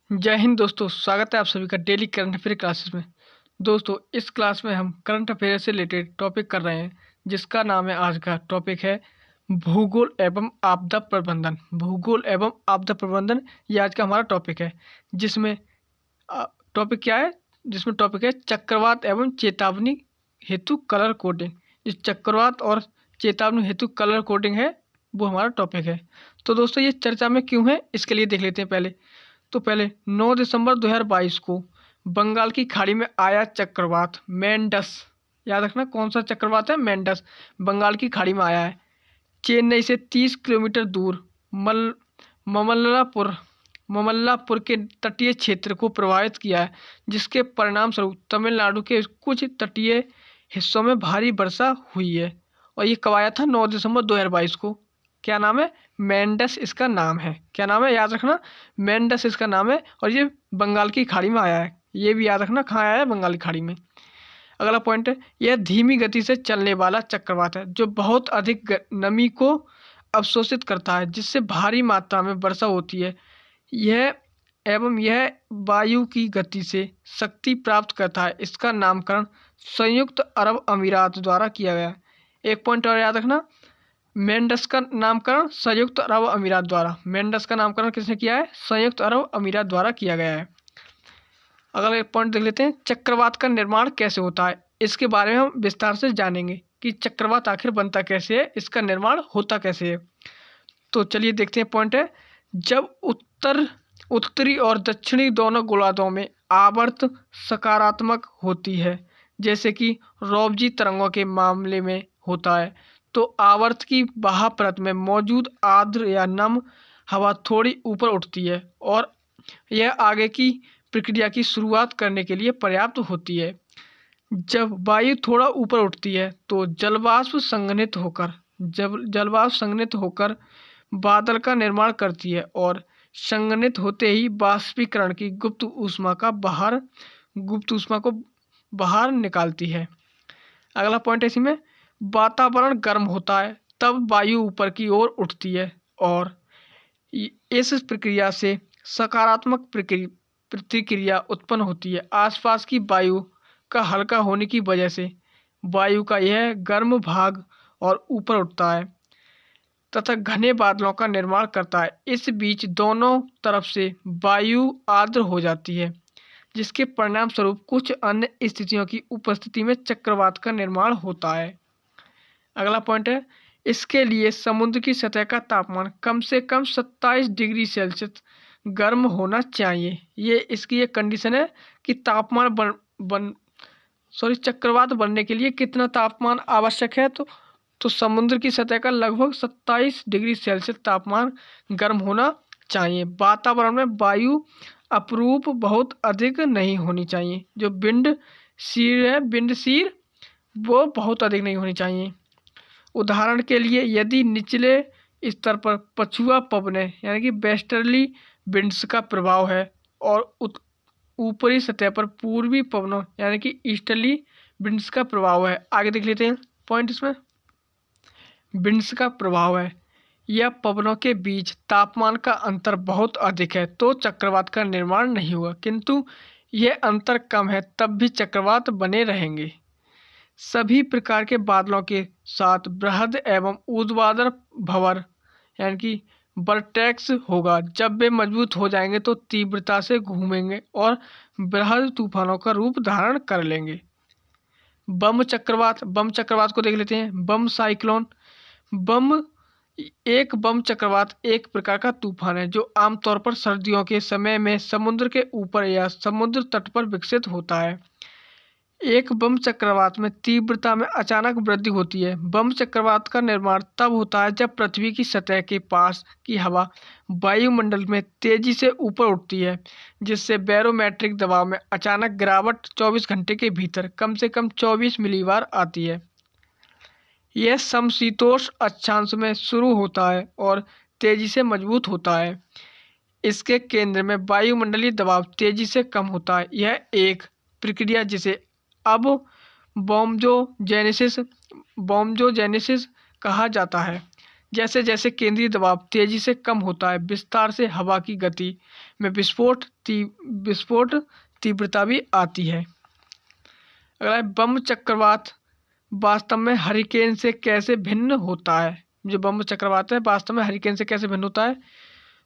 जय हिंद दोस्तों, स्वागत है आप सभी का डेली करंट अफेयर क्लासेस में। दोस्तों, इस क्लास में हम करंट अफेयर से रिलेटेड टॉपिक कर रहे हैं, जिसका नाम है, आज का टॉपिक है भूगोल एवं आपदा प्रबंधन। भूगोल एवं आपदा प्रबंधन, ये आज का हमारा टॉपिक है। जिसमें टॉपिक क्या है? जिसमें टॉपिक है चक्रवात एवं चेतावनी हेतु कलर कोडिंग। इस चक्रवात और चेतावनी हेतु कलर कोडिंग है, वो हमारा टॉपिक है। तो दोस्तों, ये चर्चा में क्यों है, इसके लिए देख लेते हैं। पहले 9 दिसंबर 2022 को बंगाल की खाड़ी में आया चक्रवात मेंडस। याद रखना, कौन सा चक्रवात है? मेंडस। बंगाल की खाड़ी में आया है। चेन्नई से 30 किलोमीटर दूर ममल्लापुर ममल्लापुर के तटीय क्षेत्र को प्रभावित किया है, जिसके परिणाम स्वरूप तमिलनाडु के कुछ तटीय हिस्सों में भारी वर्षा हुई है। और ये कब आया था? 9 दिसंबर 2022 को। क्या नाम है? मेंडस इसका नाम है। क्या नाम है? याद रखना, मेंडस इसका नाम है। और ये बंगाल की खाड़ी में आया है। ये भी याद रखना, कहाँ आया है? बंगाल की खाड़ी में। अगला पॉइंट है, यह धीमी गति से चलने वाला चक्रवात है, जो बहुत अधिक नमी को अवशोषित करता है, जिससे भारी मात्रा में वर्षा होती है। यह वायु की गति से शक्ति प्राप्त करता है। इसका नामकरण संयुक्त अरब अमीरात द्वारा किया गया है। एक पॉइंट और याद रखना, मेंडस का नामकरण संयुक्त अरब अमीरात द्वारा। मेंडस का नामकरण किसने किया है? संयुक्त अरब अमीरात द्वारा किया गया है। अगला एक पॉइंट देख लेते हैं, चक्रवात का निर्माण कैसे होता है। इसके बारे में हम विस्तार से जानेंगे कि चक्रवात आखिर बनता कैसे है, इसका निर्माण होता कैसे है। तो चलिए देखते हैं। पॉइंट है, जब उत्तरी और दक्षिणी दोनों गोलार्धों में आवर्त सकारात्मक होती है, जैसे कि रॉबजी तरंगों के मामले में होता है, तो आवर्त की बाह्य परत में मौजूद आर्द्र या नम हवा थोड़ी ऊपर उठती है, और यह आगे की प्रक्रिया की शुरुआत करने के लिए पर्याप्त होती है। जब वायु थोड़ा ऊपर उठती है तो जलवाष्प संघनित होकर बादल का निर्माण करती है, और संघनित होते ही बाष्पीकरण की गुप्त ऊष्मा को बाहर निकालती है। अगला पॉइंट है इसमें, वातावरण गर्म होता है तब वायु ऊपर की ओर उठती है, और इस प्रक्रिया से सकारात्मक प्रतिक्रिया उत्पन्न होती है। आसपास की वायु का हल्का होने की वजह से वायु का यह गर्म भाग और ऊपर उठता है तथा घने बादलों का निर्माण करता है। इस बीच दोनों तरफ से वायु आर्द्र हो जाती है, जिसके परिणाम स्वरूप कुछ अन्य स्थितियों की उपस्थिति में चक्रवात का निर्माण होता है। अगला पॉइंट है, इसके लिए समुद्र की सतह का तापमान कम से कम 27 डिग्री सेल्सियस गर्म होना चाहिए। ये इसकी एक कंडीशन है कि चक्रवात बनने के लिए कितना तापमान आवश्यक है। तो समुद्र की सतह का लगभग 27 डिग्री सेल्सियस तापमान गर्म होना चाहिए। वातावरण में वायु अपरूप बहुत अधिक नहीं होनी चाहिए। जो विंड शीर वो बहुत अधिक नहीं होनी चाहिए। उदाहरण के लिए, यदि निचले स्तर पर पछुआ पवने यानी कि वेस्टर्ली विंड्स का प्रभाव है, और ऊपरी सतह पर पूर्वी पवनों यानी कि ईस्टर्ली विंड्स का प्रभाव है। आगे देख लेते हैं पॉइंट इसमें। विंड्स का प्रभाव है या पवनों के बीच तापमान का अंतर बहुत अधिक है, तो चक्रवात का निर्माण नहीं होगा, किंतु यह अंतर कम है तब भी चक्रवात बने रहेंगे। सभी प्रकार के बादलों के साथ बृहद एवं ऊर्ध्वाधर भंवर यानी कि वर्टेक्स होगा। जब वे मजबूत हो जाएंगे तो तीव्रता से घूमेंगे और बृहद तूफानों का रूप धारण कर लेंगे। बम चक्रवात को देख लेते हैं। बम चक्रवात एक प्रकार का तूफान है, जो आमतौर पर सर्दियों के समय में समुद्र के ऊपर या समुद्र तट पर विकसित होता है। एक बम चक्रवात में तीव्रता में अचानक वृद्धि होती है। बम चक्रवात का निर्माण तब होता है जब पृथ्वी की सतह के पास की हवा वायुमंडल में तेजी से ऊपर उठती है, जिससे बैरोमेट्रिक दबाव में अचानक गिरावट 24 घंटे के भीतर कम से कम 24 मिलीबार आती है। यह समशीतोष्ण अक्षांश में शुरू होता है और तेजी से मजबूत होता है। इसके केंद्र में वायुमंडलीय दबाव तेजी से कम होता है। यह एक प्रक्रिया जिसे अब बोम्बोजेनेसिस कहा जाता है, जैसे जैसे केंद्रीय दबाव तेजी से कम होता है, विस्तार से हवा की गति में विस्फोट तीव्रता भी आती है। अगला है, बम चक्रवात वास्तव में हरिकेन से कैसे भिन्न होता है। जो बम चक्रवात है वास्तव में हरिकेन से कैसे भिन्न होता है,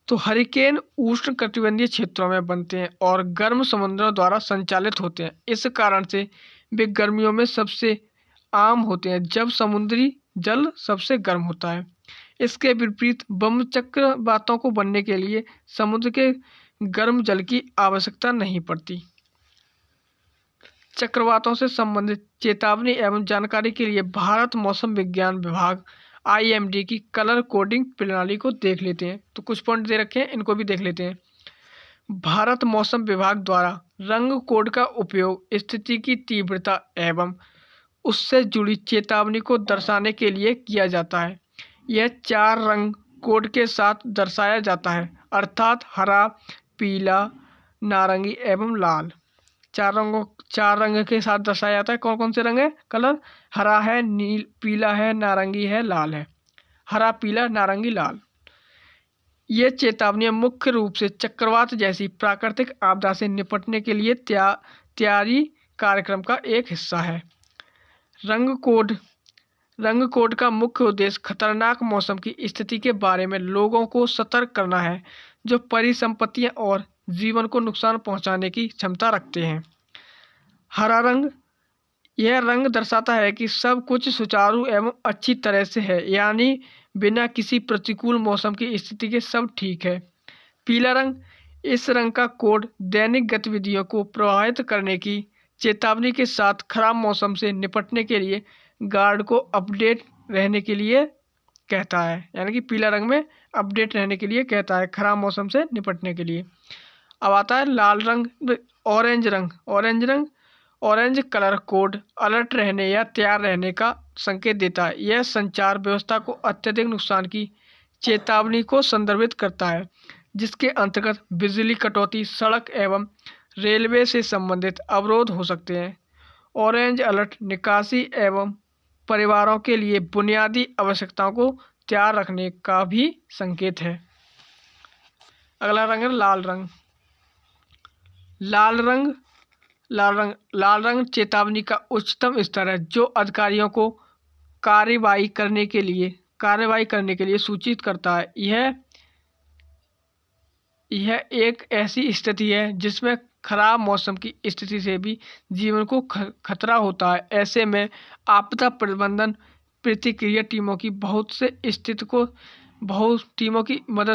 तो हरिकेन उष्णकटिबंधीय क्षेत्रों में बनते हैं और गर्म समुद्रों द्वारा संचालित होते हैं। इस कारण से वे गर्मियों में सबसे आम होते हैं जब समुद्री जल सबसे गर्म होता है। इसके विपरीत बम चक्रवातों को बनने के लिए समुद्र के गर्म जल की आवश्यकता नहीं पड़ती। चक्रवातों से संबंधित चेतावनी एवं जानकारी के लिए भारत मौसम विज्ञान विभाग IMD की कलर कोडिंग प्रणाली को देख लेते हैं। तो कुछ पॉइंट दे रखे हैं, इनको भी देख लेते हैं। भारत मौसम विभाग द्वारा रंग कोड का उपयोग स्थिति की तीव्रता एवं उससे जुड़ी चेतावनी को दर्शाने के लिए किया जाता है। यह 4 रंग कोड के साथ दर्शाया जाता है, अर्थात हरा, पीला, नारंगी एवं लाल। 4 रंग के साथ दर्शाया जाता है। कौन कौन से रंग है? कलर हरा है, नील पीला है, नारंगी है, लाल है। हरा, पीला, नारंगी, लाल। ये चेतावनियां मुख्य रूप से चक्रवात जैसी प्राकृतिक आपदा से निपटने के लिए तैयारी कार्यक्रम का एक हिस्सा है। रंग कोड का मुख्य उद्देश्य खतरनाक मौसम की स्थिति के बारे में लोगों को सतर्क करना है जो परिसंपत्तियां और जीवन को नुकसान पहुंचाने की क्षमता रखते हैं। हरा रंग, यह रंग दर्शाता है कि सब कुछ सुचारू एवं अच्छी तरह से है, यानी बिना किसी प्रतिकूल मौसम की स्थिति के सब ठीक है। पीला रंग, इस रंग का कोड दैनिक गतिविधियों को प्रभावित करने की चेतावनी के साथ खराब मौसम से निपटने के लिए गार्ड को अपडेट रहने के लिए कहता है, यानी कि पीला रंग में अपडेट रहने के लिए कहता है, खराब मौसम से निपटने के लिए। अब आता है लाल रंग, ऑरेंज रंग। ऑरेंज कलर कोड अलर्ट रहने या तैयार रहने का संकेत देता है। यह संचार व्यवस्था को अत्यधिक नुकसान की चेतावनी को संदर्भित करता है, जिसके अंतर्गत बिजली कटौती, सड़क एवं रेलवे से संबंधित अवरोध हो सकते हैं। ऑरेंज अलर्ट निकासी एवं परिवारों के लिए बुनियादी आवश्यकताओं को तैयार रखने का भी संकेत है। अगला रंग है लाल रंग चेतावनी का उच्चतम स्तर है, जो अधिकारियों को कार्रवाई करने के लिए सूचित करता है। यह एक ऐसी स्थिति है जिसमें खराब मौसम की स्थिति से भी जीवन को खतरा होता है। ऐसे में आपदा प्रबंधन प्रतिक्रिया टीमों की मदद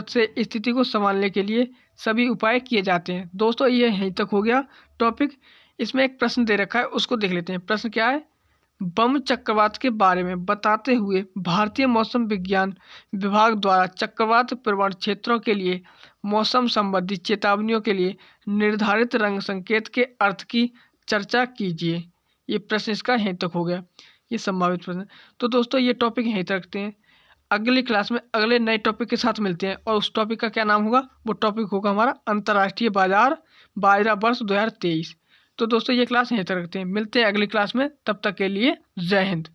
से स्थिति को संभालने के लिए सभी उपाय किए जाते हैं। दोस्तों, ये यहीं तक हो गया टॉपिक। इसमें एक प्रश्न दे रखा है, उसको देख लेते हैं। प्रश्न क्या है? बम चक्रवात के बारे में बताते हुए भारतीय मौसम विज्ञान विभाग द्वारा चक्रवात प्रवण क्षेत्रों के लिए मौसम संबंधी चेतावनियों के लिए निर्धारित रंग संकेत के अर्थ की चर्चा कीजिए। ये प्रश्न इसका यहीं तक हो गया, ये संभावित प्रश्न। तो दोस्तों, ये टॉपिक यहीं तक रखते हैं। अगली क्लास में अगले नए टॉपिक के साथ मिलते हैं, और उस टॉपिक का क्या नाम होगा? वो टॉपिक होगा हमारा अंतर्राष्ट्रीय बाजरा वर्ष 2023। तो दोस्तों, ये क्लास यहीं तक रखते हैं। मिलते हैं अगली क्लास में, तब तक के लिए जय हिंद।